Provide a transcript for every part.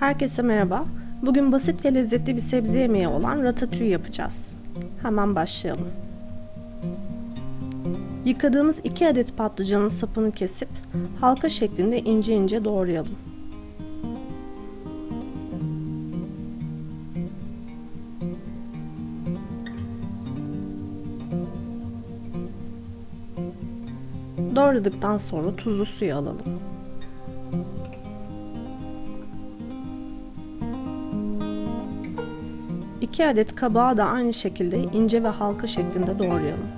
Herkese merhaba. Bugün basit ve lezzetli bir sebze yemeği olan ratatouille yapacağız. Hemen başlayalım. Yıkadığımız 2 adet patlıcanın sapını kesip halka şeklinde ince ince doğrayalım. Doğradıktan sonra tuzlu suya alalım. İki adet kabağı da aynı şekilde ince ve halka şeklinde doğrayalım.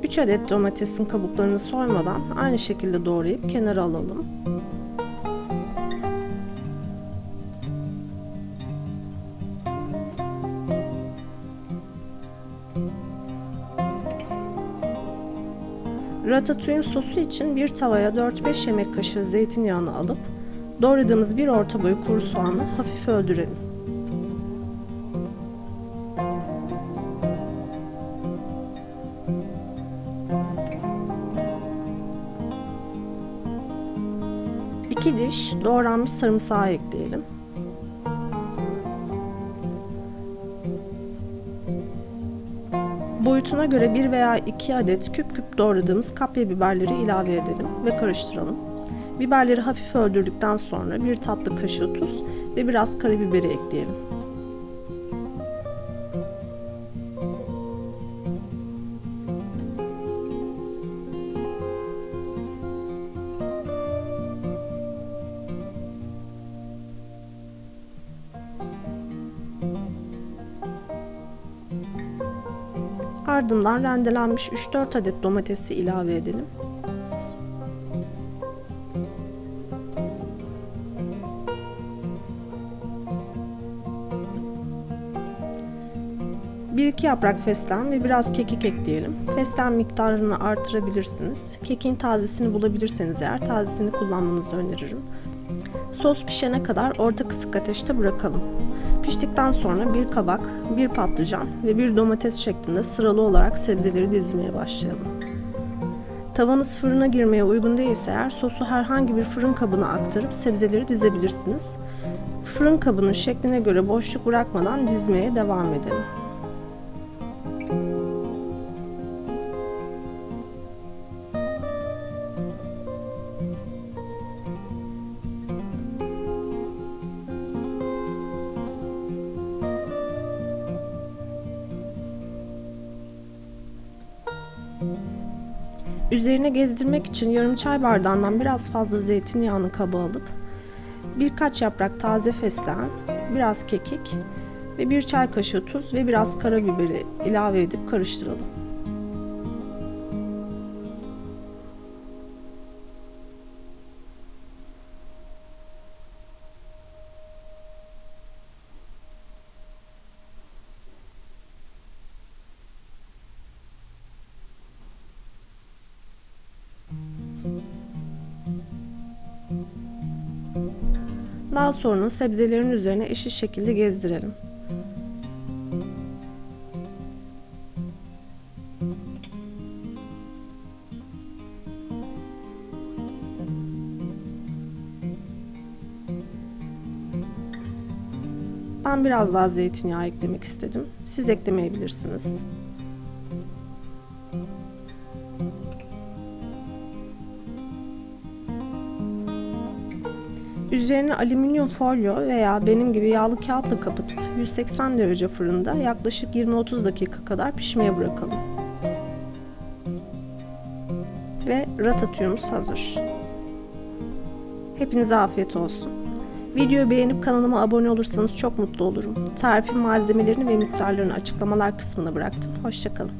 Üç adet domatesin kabuklarını soymadan aynı şekilde doğrayıp kenara alalım. Ratatouille'in sosu için bir tavaya 4-5 yemek kaşığı zeytinyağını alıp doğradığımız bir orta boy kuru soğanı hafif öldürelim. İki diş doğranmış sarımsağı ekleyelim. Boyutuna göre 1 veya 2 adet küp küp doğradığımız kapya biberleri ilave edelim ve karıştıralım. Biberleri hafif öldürdükten sonra 1 tatlı kaşığı tuz ve biraz karabiberi ekleyelim. Ardından rendelenmiş 3-4 adet domatesi ilave edelim. Bir iki yaprak fesleğen ve biraz kekik ekleyelim. Fesleğen miktarını artırabilirsiniz. Kekin tazesini bulabilirseniz eğer tazesini kullanmanızı öneririm. Sos pişene kadar orta kısık ateşte bırakalım. Piştikten sonra bir kabak, bir patlıcan ve bir domates şeklinde sıralı olarak sebzeleri dizmeye başlayalım. Tavanız fırına girmeye uygun değilse eğer sosu herhangi bir fırın kabına aktarıp sebzeleri dizebilirsiniz. Fırın kabının şekline göre boşluk bırakmadan dizmeye devam edelim. Üzerine gezdirmek için yarım çay bardağından biraz fazla zeytinyağını kaba alıp birkaç yaprak taze fesleğen, biraz kekik ve 1 çay kaşığı tuz ve biraz karabiberi ilave edip karıştıralım. Daha sonra sebzelerin üzerine eşit şekilde gezdirelim. Ben biraz daha zeytinyağı eklemek istedim. Siz eklemeyebilirsiniz. Üzerine alüminyum folyo veya benim gibi yağlı kağıtla kapatıp 180 derece fırında yaklaşık 20-30 dakika kadar pişmeye bırakalım. Ve ratatouille'muz hazır. Hepinize afiyet olsun. Videoyu beğenip kanalıma abone olursanız çok mutlu olurum. Tarifin malzemelerini ve miktarlarını açıklamalar kısmına bıraktım. Hoşça kalın.